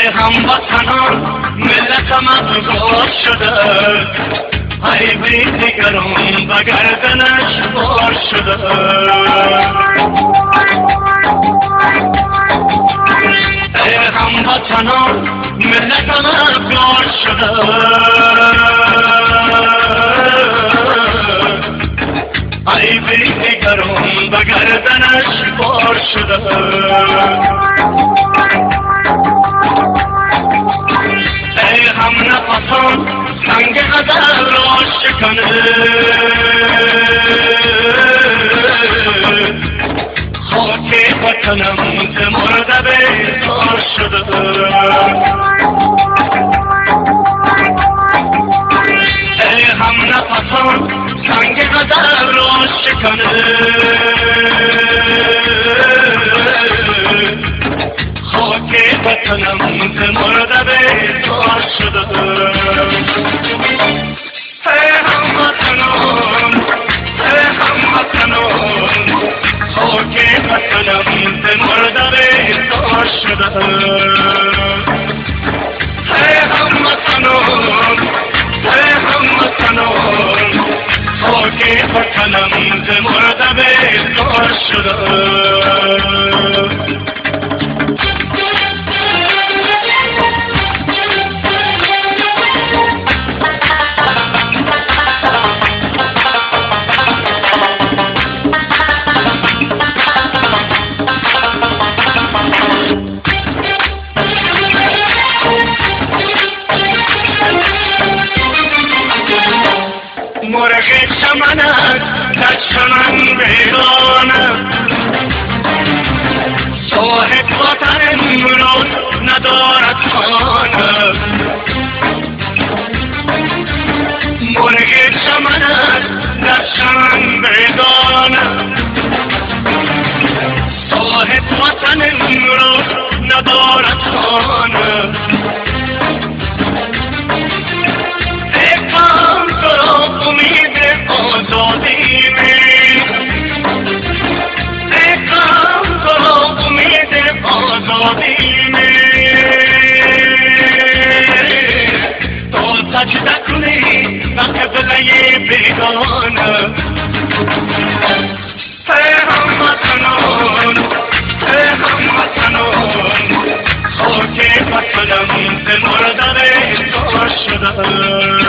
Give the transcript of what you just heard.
هموطنان ملتم افغان شده، ای بی دیگران به گردنش بار شده. ای هموطنان ملتم افغان شده، ای بی دیگران به گردنش بار شده. ای هم نفسان سنگ غزل را شکنه، خاک وطنم ز مرده بیزار شده. ای هم نفسان سنگ غزل را شکنه، خاک وطنم ز مرده بیزار شده. ای هموطنان، ای هموطنان، خاک وطنم ز مرده بیزار شده. ای هموطنان، ای هموطنان، خاک وطنم ز مرده بیزار شده. مرغ چمنت در چمن ویرانم، صاحب وطن امروز ندارد خانه. مرغ چمنت در چمن ویرانم، صاحب وطن امروز ندارد خانه. امید آزادی میں، ایکام کرو امید آزادی میں، تو سجدہ کنی قبلۂ بیگانہ. اے هموطنان، اے هموطنان، خاک وطنم ز مرده بیزار شده.